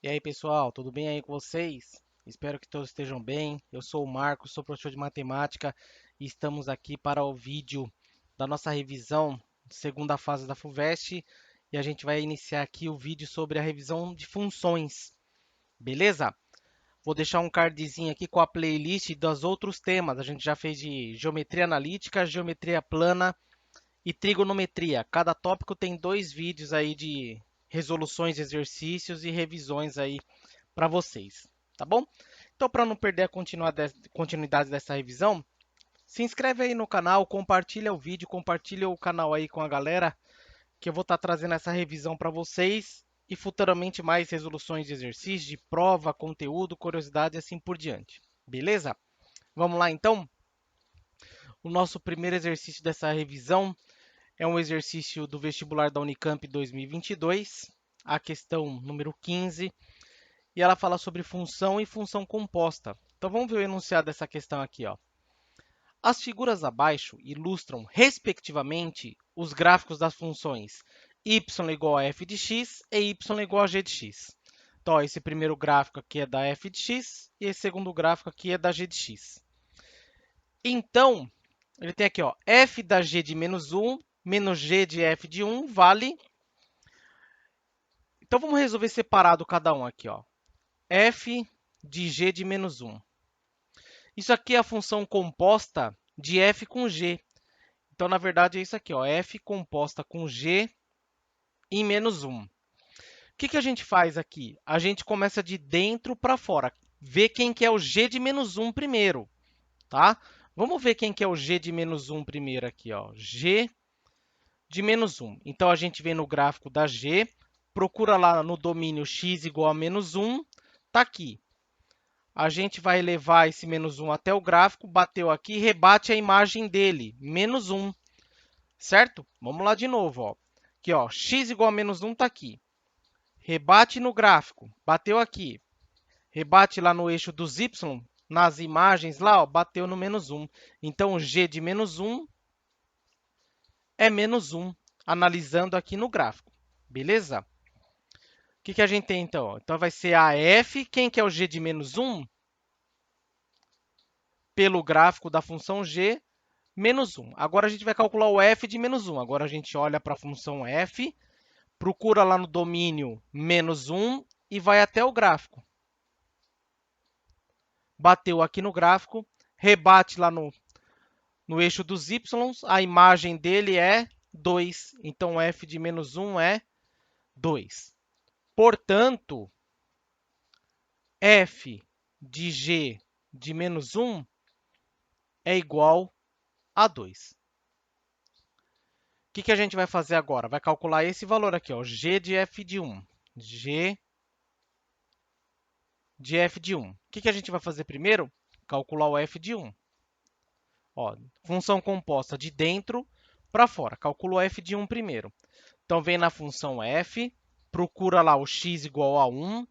E aí, pessoal, tudo bem aí com vocês? Espero que todos estejam bem. Eu sou o Marcos, sou professor de matemática e estamos aqui para o vídeo da nossa revisão segunda fase da FUVEST e a gente vai iniciar aqui o vídeo sobre a revisão de funções, beleza? Vou deixar um cardzinho aqui com a playlist dos outros temas. A gente já fez de geometria analítica, geometria plana e trigonometria. Cada tópico tem 2 vídeos aí de resoluções de exercícios e revisões aí para vocês, tá bom? Então, para não perder a continuidade dessa revisão, se inscreve aí no canal, compartilha o vídeo, compartilha o canal aí com a galera, que eu vou estar trazendo essa revisão para vocês e futuramente mais resoluções de exercício, de prova, conteúdo, curiosidade e assim por diante. Beleza? Vamos lá então? O nosso primeiro exercício dessa revisão é um exercício do vestibular da Unicamp 2022, a questão número 15, e ela fala sobre função e função composta. Então vamos ver o enunciado dessa questão aqui, ó. As figuras abaixo ilustram, respectivamente, os gráficos das funções y igual a f de x e y igual a g de x. Então, ó, esse primeiro gráfico aqui é da f de x e esse segundo gráfico aqui é da g de x. Então, ele tem aqui, ó, f da g de menos 1 menos g de f de 1 vale... Então, vamos resolver separado cada um aqui, ó. F de g de menos 1. Isso aqui é a função composta de f com g. Então, na verdade, é isso aqui, ó, f composta com g em menos 1. O que a gente faz aqui? A gente começa de dentro para fora. Vê quem que é o g de menos 1 primeiro, tá? Vamos ver quem que é o g de menos 1 primeiro aqui, ó. G de menos 1. Então, a gente vem no gráfico da g, procura lá no domínio x igual a menos 1, tá aqui. A gente vai levar esse menos 1 até o gráfico, bateu aqui, rebate a imagem dele, menos 1, certo? Vamos lá de novo, ó. Aqui, ó, x igual a menos 1 está aqui. Rebate no gráfico, bateu aqui. Rebate lá no eixo dos y, nas imagens lá, ó, bateu no menos 1. Então, o g de menos 1 é menos 1, analisando aqui no gráfico, beleza? O que a gente tem, então? Então, vai ser a f, quem que é o g de menos 1? Pelo gráfico da função g, menos 1. Agora, a gente vai calcular o f de menos 1. Agora, a gente olha para a função f, procura lá no domínio menos 1 e vai até o gráfico. Bateu aqui no gráfico, rebate lá no eixo dos y, a imagem dele é 2. Então, f de menos 1 é 2. Portanto, f de g de menos 1 é igual a 2. O que a gente vai fazer agora? Vai calcular esse valor aqui, ó, g de f de 1. G de f de 1. O que a gente vai fazer primeiro? Calcular o f de 1. Ó, função composta de dentro para fora. Calcula o f de 1 primeiro. Então, vem na função f, procura lá o x igual a 1.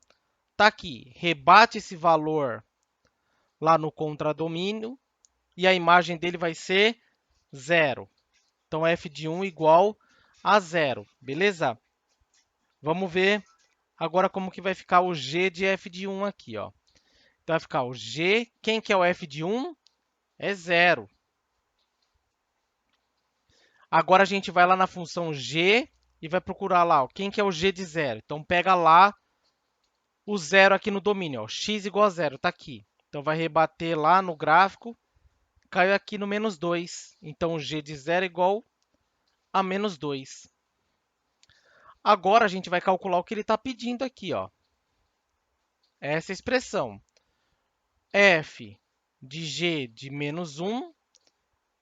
Está aqui, rebate esse valor lá no contradomínio e a imagem dele vai ser 0. Então, f de 1 igual a 0, beleza? Vamos ver agora como que vai ficar o g de f de 1 aqui, ó. Então, vai ficar o g, quem que é o f de 1? É 0. Agora, a gente vai lá na função g e vai procurar lá, ó, quem que é o g de 0. Então, pega lá o 0 aqui no domínio, ó, x igual a 0, está aqui. Então, vai rebater lá no gráfico, caiu aqui no menos 2. Então, o g de 0 é igual a menos 2. Agora, a gente vai calcular o que ele está pedindo aqui, ó. Essa expressão, f de g de menos 1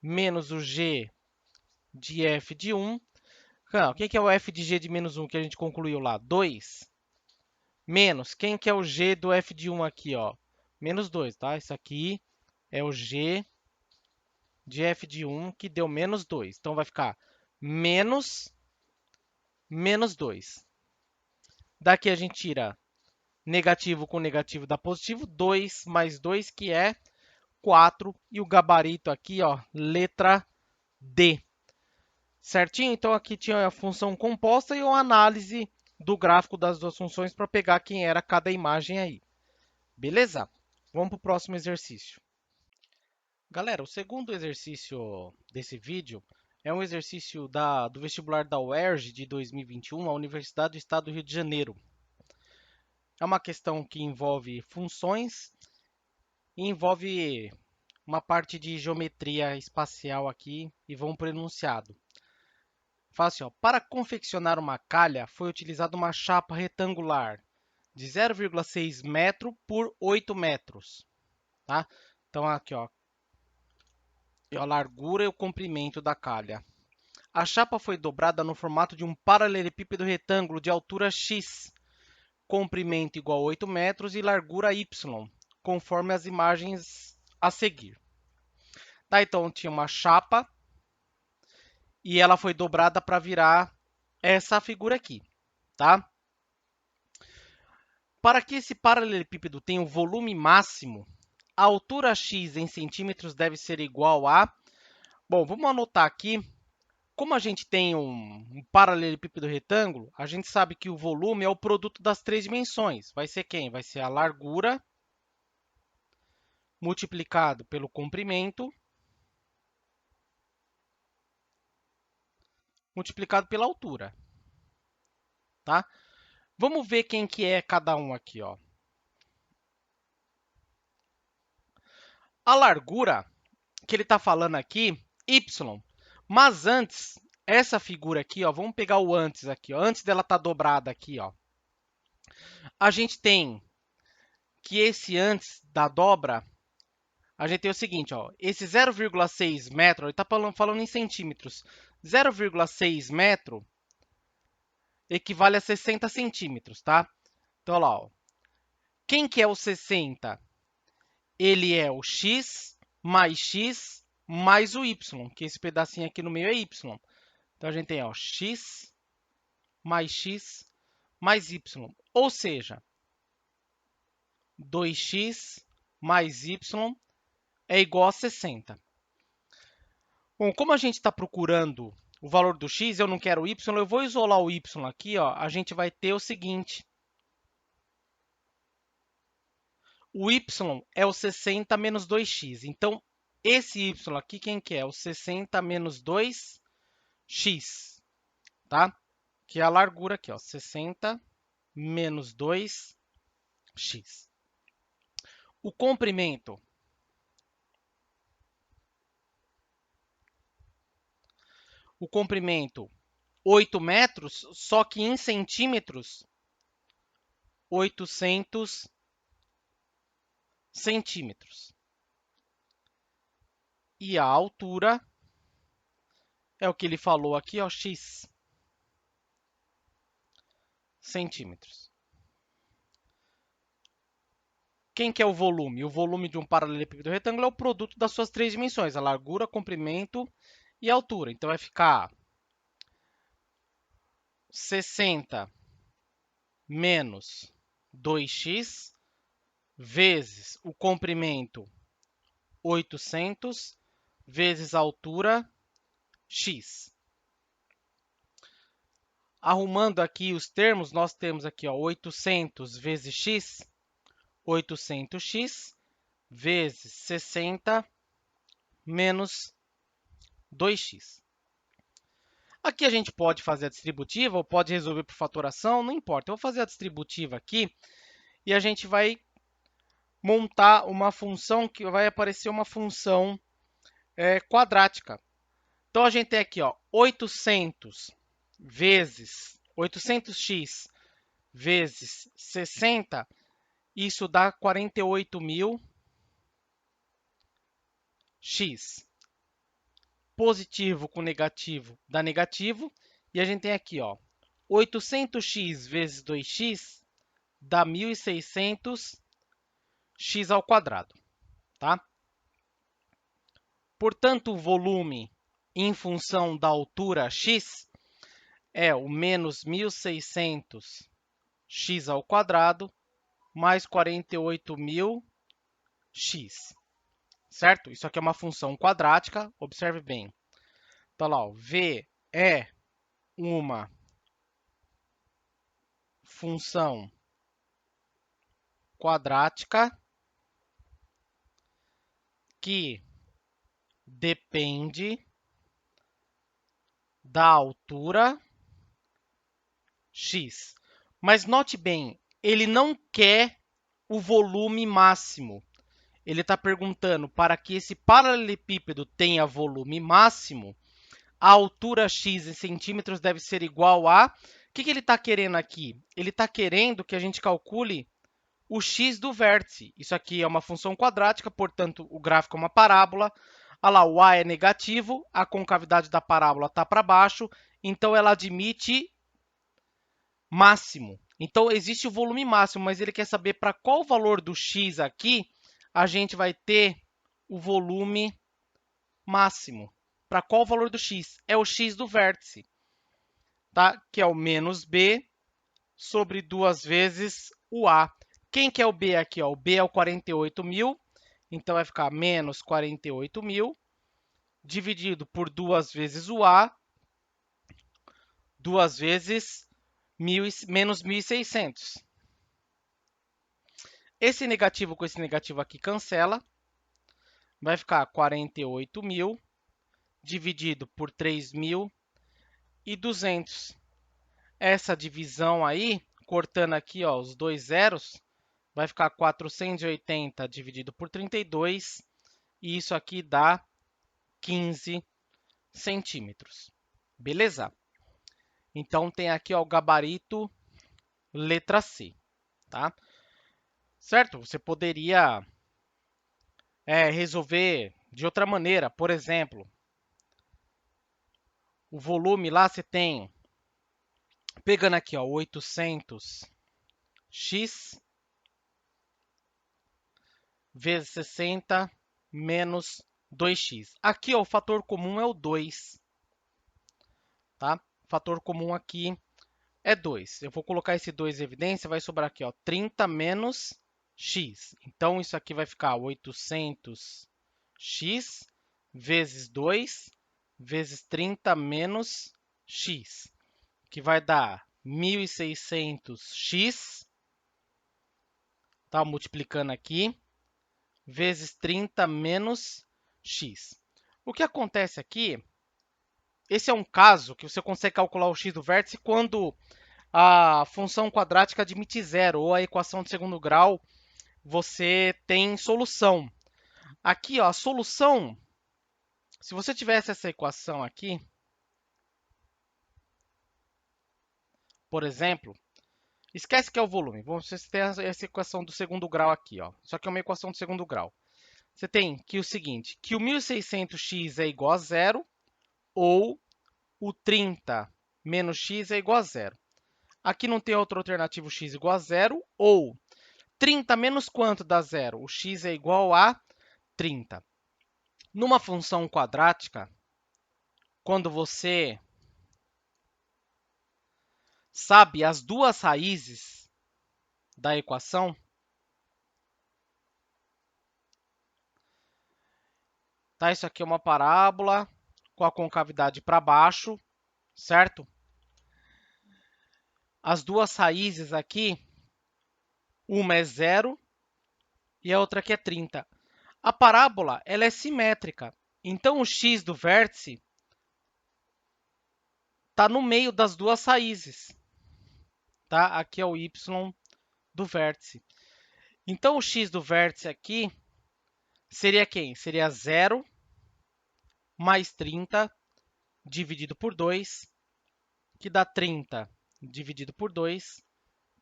menos o g de f de 1. O que é o f de g de menos 1 que a gente concluiu lá? 2. Menos, quem que é o g do f de 1 aqui, ó? Menos 2, tá? Isso aqui é o g de f de 1 que deu menos 2. Então, vai ficar menos 2. Daqui a gente tira negativo com negativo dá positivo. 2 mais 2, que é 4. E o gabarito aqui, ó, letra D. Certinho? Então, aqui tinha a função composta e uma análise do gráfico das duas funções para pegar quem era cada imagem aí. Beleza? Vamos para o próximo exercício. Galera, o segundo exercício desse vídeo é um exercício do vestibular da UERJ de 2021, a Universidade do Estado do Rio de Janeiro. É uma questão que envolve funções e envolve uma parte de geometria espacial aqui e vão para o enunciado. Fala assim, ó, para confeccionar uma calha foi utilizada uma chapa retangular de 0,6 metro por 8 metros. Tá? Então aqui, ó, a largura e o comprimento da calha. A chapa foi dobrada no formato de um paralelepípedo retângulo de altura x, comprimento igual a 8 metros e largura y, conforme as imagens a seguir. Tá, então tinha uma chapa e ela foi dobrada para virar essa figura aqui, tá? Para que esse paralelepípedo tenha o volume máximo, a altura x em centímetros deve ser igual a... Bom, vamos anotar aqui. Como a gente tem um paralelepípedo retângulo, a gente sabe que o volume é o produto das três dimensões. Vai ser quem? Vai ser a largura multiplicado pelo comprimento multiplicado pela altura, tá? Vamos ver quem que é cada um aqui, ó. A largura que ele está falando aqui, y. Mas antes, essa figura aqui, ó, vamos pegar o antes aqui, ó, antes dela estar dobrada aqui, ó. A gente tem que esse antes da dobra, a gente tem o seguinte, ó, esse 0,6 metro, ele está falando em centímetros, 0,6 metro equivale a 60 centímetros, tá? Então, olha lá, ó. Quem que é o 60? Ele é o x mais o y, que esse pedacinho aqui no meio é y. Então, a gente tem ó, x mais y, ou seja, 2x mais y é igual a 60. Bom, como a gente está procurando o valor do x, eu não quero o y, eu vou isolar o y aqui, ó, a gente vai ter o seguinte. O y é o 60 menos 2x. Então, esse y aqui, quem que é? O 60 menos 2x, tá? Que é a largura aqui, ó, 60 menos 2x. O comprimento. O comprimento, 8 metros, só que em centímetros, 800 centímetros. E a altura é o que ele falou aqui, ó, x centímetros. Quem que é o volume? O volume de um paralelepípedo retângulo é o produto das suas três dimensões, a largura, comprimento e altura. Então, vai ficar 60 menos 2x vezes o comprimento 800 vezes a altura x. Arrumando aqui os termos, nós temos aqui ó, 800 vezes x, 800x vezes 60 menos 2x. Aqui a gente pode fazer a distributiva ou pode resolver por fatoração, não importa. Eu vou fazer a distributiva aqui e a gente vai montar uma função que vai aparecer uma função quadrática. Então, a gente tem aqui ó, 800 vezes 800x vezes 60, isso dá 48.000x. Positivo com negativo dá negativo. E a gente tem aqui, ó, 800x vezes 2x dá 1.600x ao quadrado, tá? Portanto, o volume em função da altura x é o menos 1.600x ao quadrado mais 48.000x, certo? Isso aqui é uma função quadrática, observe bem. Então, lá, ó, V é uma função quadrática que depende da altura x. Mas note bem, ele não quer o volume máximo. Ele está perguntando para que esse paralelepípedo tenha volume máximo, a altura x em centímetros deve ser igual a... O que ele está querendo aqui? Ele está querendo que a gente calcule o x do vértice. Isso aqui é uma função quadrática, portanto, o gráfico é uma parábola. Olha lá, o a é negativo, a concavidade da parábola está para baixo, então ela admite máximo. Então, existe o volume máximo, mas ele quer saber para qual valor do x aqui a gente vai ter o volume máximo. Para qual valor do x? É o x do vértice, tá? Que é o menos b sobre 2 vezes o a. Quem que é o b aqui? Ó? O b é o 48.000, então vai ficar menos 48.000, dividido por 2 vezes o a, 2 vezes menos 1.600. Esse negativo com esse negativo aqui cancela. Vai ficar 48.000 dividido por 3.200. Essa divisão aí, cortando aqui ó, os dois zeros, vai ficar 480 dividido por 32. E isso aqui dá 15 centímetros. Beleza? Então, tem aqui ó, o gabarito letra C. Tá? Certo? Você poderia resolver de outra maneira. Por exemplo, o volume lá você tem, pegando aqui, ó, 800x vezes 60 menos 2x. Aqui, ó, o fator comum é o 2, tá? O fator comum aqui é 2. Eu vou colocar esse 2 em evidência, vai sobrar aqui, ó, 30 menos x. Então, isso aqui vai ficar 800x vezes 2 vezes 30 menos x, que vai dar 1.600x, tá? Multiplicando aqui, vezes 30 menos x. O que acontece aqui, esse é um caso que você consegue calcular o x do vértice quando a função quadrática admite zero, ou a equação de segundo grau, você tem solução. Aqui, ó, a solução, se você tivesse essa equação aqui, por exemplo, esquece que é o volume. Você tem essa equação do segundo grau aqui, ó. Só que é uma equação do segundo grau. Você tem que o seguinte, que o 1.600x é igual a zero, ou o 30 menos x é igual a zero. Aqui não tem outra alternativa, o x igual a zero, ou 30 menos quanto dá zero? O x é igual a 30. Numa função quadrática, quando você sabe as duas raízes da equação, tá? Isso aqui é uma parábola com a concavidade para baixo, certo? As duas raízes aqui, uma é zero e a outra aqui é 30. A parábola ela é simétrica, então o x do vértice está no meio das duas raízes, tá? Aqui é o y do vértice. Então, o x do vértice aqui seria quem? Seria zero mais 30 dividido por 2, que dá 30 dividido por 2,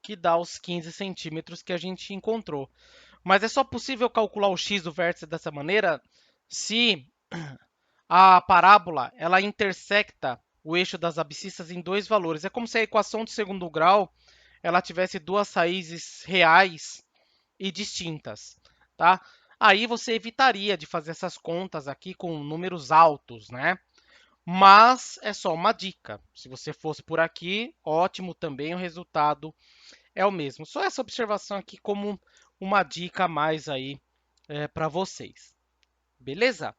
que dá os 15 centímetros que a gente encontrou. Mas é só possível calcular o x do vértice dessa maneira se a parábola ela intersecta o eixo das abscissas em dois valores. É como se a equação de segundo grau ela tivesse duas raízes reais e distintas, tá? Aí você evitaria de fazer essas contas aqui com números altos, né? Mas é só uma dica. Se você fosse por aqui, ótimo também, o resultado é o mesmo. Só essa observação aqui como uma dica a mais aí para vocês. Beleza?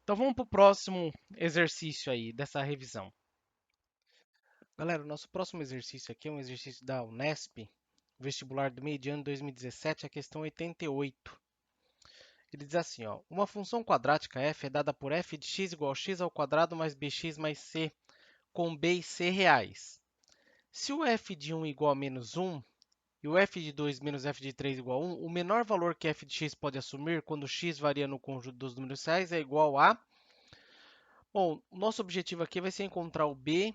Então vamos para o próximo exercício aí dessa revisão. Galera, o nosso próximo exercício aqui é um exercício da Unesp, vestibular do meio de ano 2017, a questão 88. Ele diz assim, ó, uma função quadrática f é dada por f de x igual a x ao quadrado mais bx mais c, com b e c reais. Se o f de 1 igual a menos 1 e o f de 2 menos f de 3 igual a 1, o menor valor que f de x pode assumir quando x varia no conjunto dos números reais é igual a... Bom, o nosso objetivo aqui vai ser encontrar o b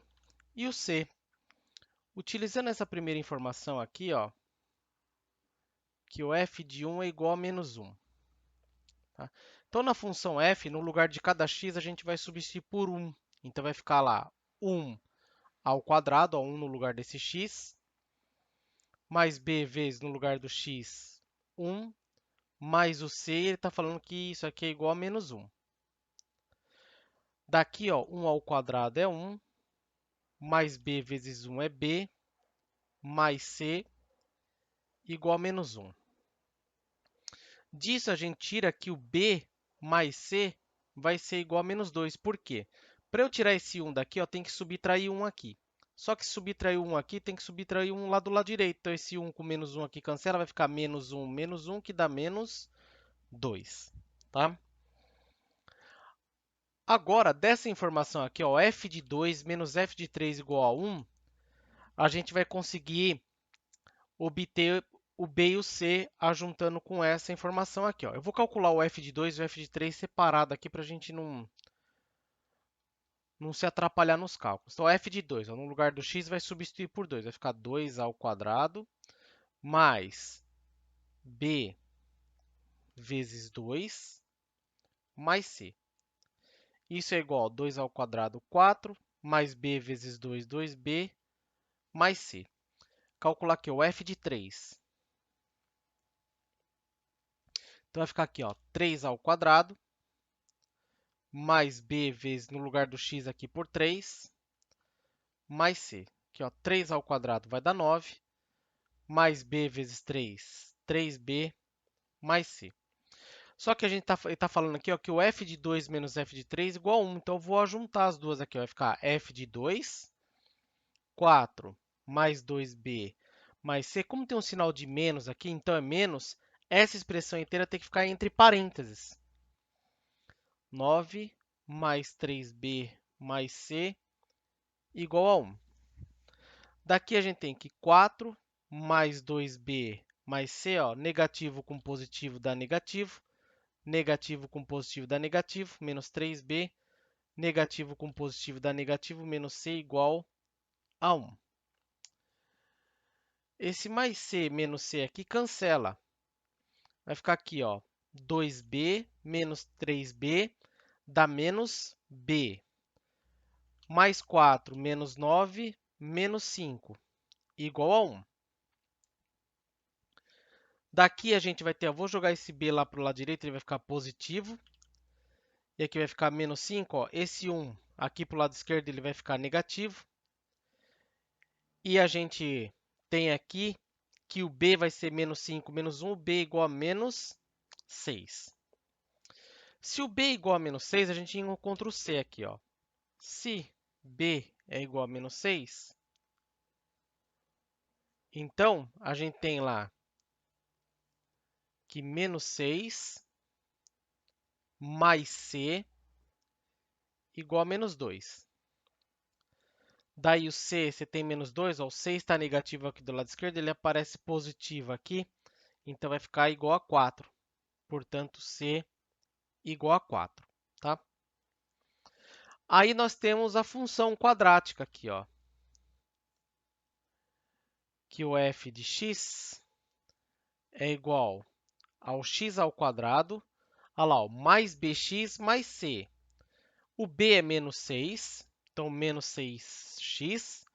e o c. Utilizando essa primeira informação aqui, ó, que o f de 1 é igual a menos 1. Tá? Então, na função f, no lugar de cada x, a gente vai substituir por 1. Então, vai ficar lá 1 ao quadrado, ó, 1 no lugar desse x, mais b vezes no lugar do x, 1, mais o c, ele está falando que isso aqui é igual a menos 1. Daqui, ó, 1 ao quadrado é 1, mais b vezes 1 é b, mais c igual a menos 1. Disso, a gente tira que o b mais c vai ser igual a menos 2. Por quê? Para eu tirar esse 1 daqui, ó, tem que subtrair 1 aqui. Só que subtrair 1 aqui, tem que subtrair 1 lá do lado direito. Então, esse 1 com menos 1 aqui cancela, vai ficar menos 1, que dá menos 2. Tá? Agora, dessa informação aqui, ó, f de 2 menos f de 3 igual a 1, a gente vai conseguir obter o b e o c ajuntando com essa informação aqui, ó. Eu vou calcular o f de 2 e o f de 3 separado aqui para a gente não se atrapalhar nos cálculos. Então, f de 2, ó, no lugar do x, vai substituir por 2. Vai ficar 2 ao quadrado mais b vezes 2 mais c. Isso é igual a 2 ao quadrado, 4, mais b vezes 2, 2b, mais c. Calcular aqui o f de 3. Então, vai ficar aqui, ó, 3 ao quadrado, mais b vezes, no lugar do x aqui, por 3, mais c. Aqui, ó, 3 ao quadrado vai dar 9, mais b vezes 3, 3b, mais c. Só que a gente está falando aqui, ó, que o f de 2 menos f de 3 é igual a 1. Então, eu vou juntar as duas aqui. Ó, vai ficar f de 2, 4 mais 2b mais c. Como tem um sinal de menos aqui, então é menos, essa expressão inteira tem que ficar entre parênteses. 9 mais 3b mais c igual a 1. Daqui a gente tem que 4 mais 2b mais c, ó, negativo com positivo dá negativo. Negativo com positivo dá negativo, menos 3b. Negativo com positivo dá negativo, menos c igual a 1. Esse mais c menos c aqui cancela. Vai ficar aqui, ó, 2b menos 3b dá menos b. Mais 4 menos 9 menos 5 igual a 1. Daqui a gente vai ter, eu vou jogar esse b lá para o lado direito, ele vai ficar positivo. E aqui vai ficar menos 5, ó. Esse 1 aqui para o lado esquerdo ele vai ficar negativo. E a gente tem aqui que o b vai ser menos 5 menos 1, o b é igual a menos 6. Se o b é igual a menos 6, a gente encontra o c aqui, ó. Se b é igual a menos 6, então a gente tem lá que menos 6 mais c igual a menos 2. Daí o c, você tem menos 2, ó, o c está negativo aqui do lado esquerdo, ele aparece positivo aqui, então vai ficar igual a 4. Portanto, c igual a 4, tá? Aí nós temos a função quadrática aqui, ó, que o f de x é igual ao x ao quadrado, olha lá, ó, mais bx mais c. O b é menos 6, então menos 6x,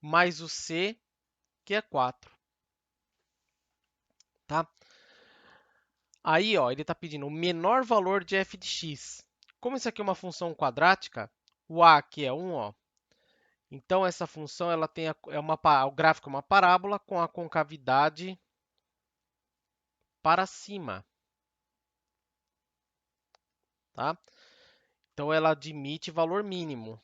mais o c, que é 4. Tá? Aí, ó, ele está pedindo o menor valor de f de x. Como isso aqui é uma função quadrática, o a aqui é 1, ó, então essa função ela tem o gráfico é uma parábola com a concavidade para cima. Tá? Então ela admite valor mínimo.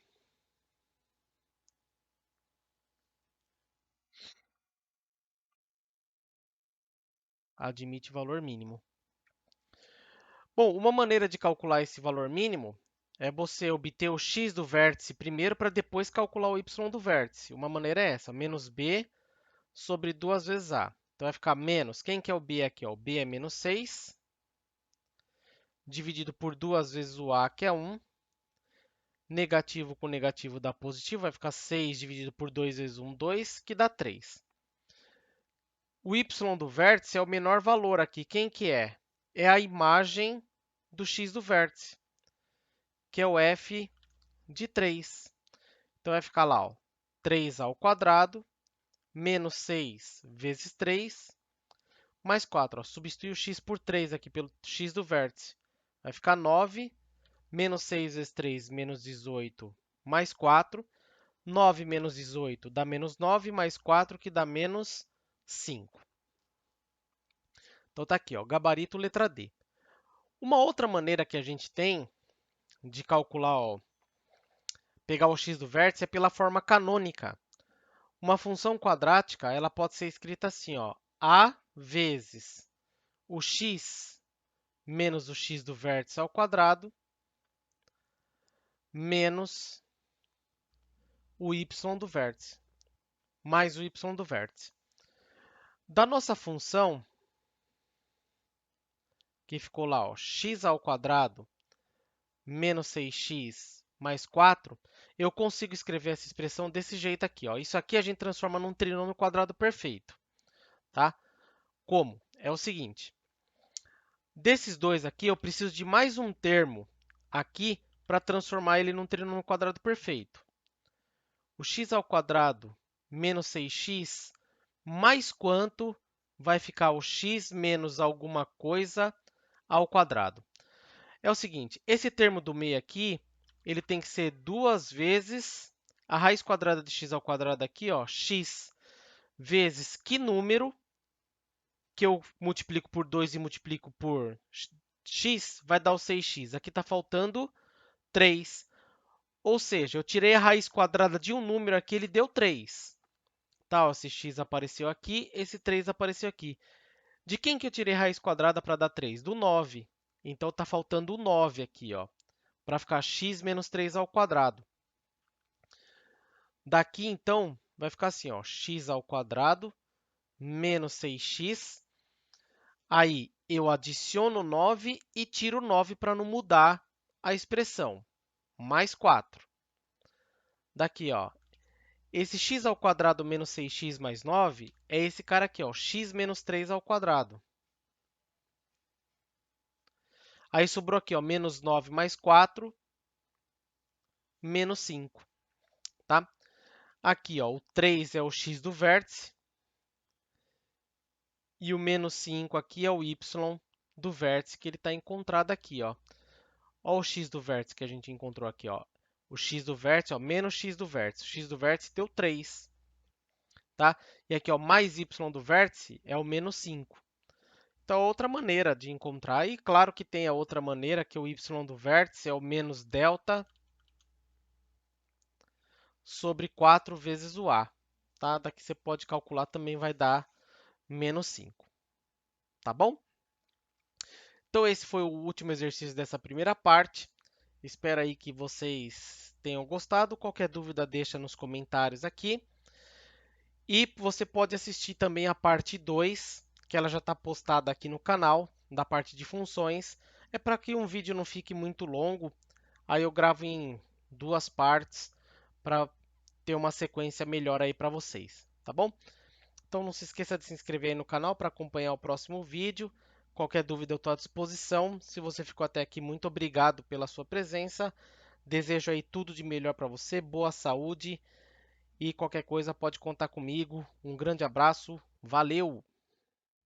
admite valor mínimo. Bom, uma maneira de calcular esse valor mínimo é você obter o x do vértice primeiro para depois calcular o y do vértice. Uma maneira é essa, menos b sobre 2 vezes a. Então vai ficar menos, quem que é o b aqui? O b é menos 6, dividido por 2 vezes o a, que é 1. Negativo com negativo dá positivo, vai ficar 6 dividido por 2 vezes 1, 2, que dá 3. O y do vértice é o menor valor aqui. Quem que é? É a imagem do x do vértice, que é o f de 3. Então vai ficar lá, ó, 3 ao quadrado, menos 6 vezes 3, mais 4. Ó, substitui o x por 3 aqui pelo x do vértice. Vai ficar 9, menos 6 vezes 3, menos 18, mais 4. 9 menos 18 dá menos 9, mais 4, que dá menos 5. Então tá aqui, ó, gabarito letra D. Uma outra maneira que a gente tem de calcular, ó, pegar o x do vértice é pela forma canônica. Uma função quadrática, ela pode ser escrita assim, ó, a vezes o x menos o x do vértice ao quadrado menos o y do vértice, mais o y do vértice. Da nossa função, que ficou lá, ó, x ao quadrado menos 6x mais 4, eu consigo escrever essa expressão desse jeito aqui, ó. Isso aqui a gente transforma num trinômio quadrado perfeito, tá? Como? É o seguinte, desses dois aqui, eu preciso de mais um termo aqui para transformar ele num trinômio quadrado perfeito. O x ao quadrado menos 6x mais quanto vai ficar o x menos alguma coisa ao quadrado. É o seguinte, esse termo do meio aqui, ele tem que ser 2 vezes a raiz quadrada de x ao quadrado aqui, ó, x vezes que número, que eu multiplico por 2 e multiplico por x, vai dar o 6x. Aqui está faltando 3. Ou seja, eu tirei a raiz quadrada de um número aqui, ele deu 3. Tá, ó, esse x apareceu aqui, esse 3 apareceu aqui. De quem que eu tirei a raiz quadrada para dar 3? Do 9. Então, está faltando o 9 aqui, ó, para ficar x menos 3 ao quadrado. Daqui, então, vai ficar assim, ó, x ao quadrado menos 6x. Aí, eu adiciono 9 e tiro 9 para não mudar a expressão. Mais 4. Daqui, ó, esse x ao quadrado menos 6x mais 9 é esse cara aqui, ó, x menos 3 ao quadrado. Aí sobrou aqui, ó, menos 9 mais 4, menos 5. Tá? Aqui, ó, o 3 é o x do vértice. E o menos 5 aqui é o y do vértice que ele está encontrado aqui, ó. Ó o x do vértice que a gente encontrou aqui, ó. O x do vértice, ó, menos x do vértice. O x do vértice deu 3, tá? E aqui, ó, mais y do vértice é o menos 5. Então, outra maneira de encontrar, e claro que tem a outra maneira, que o y do vértice é o menos delta sobre 4 vezes o a, tá? Daqui você pode calcular, também vai dar menos 5, tá bom? Então, esse foi o último exercício dessa primeira parte. Espero aí que vocês tenham gostado. Qualquer dúvida, deixa nos comentários aqui. E você pode assistir também a parte 2, que ela já está postada aqui no canal, da parte de funções. É para que um vídeo não fique muito longo, aí eu gravo em 2 partes para ter uma sequência melhor aí para vocês, tá bom? Então não se esqueça de se inscrever aí no canal para acompanhar o próximo vídeo. Qualquer dúvida eu estou à disposição. Se você ficou até aqui, muito obrigado pela sua presença. Desejo aí tudo de melhor para você, boa saúde e qualquer coisa pode contar comigo. Um grande abraço, valeu!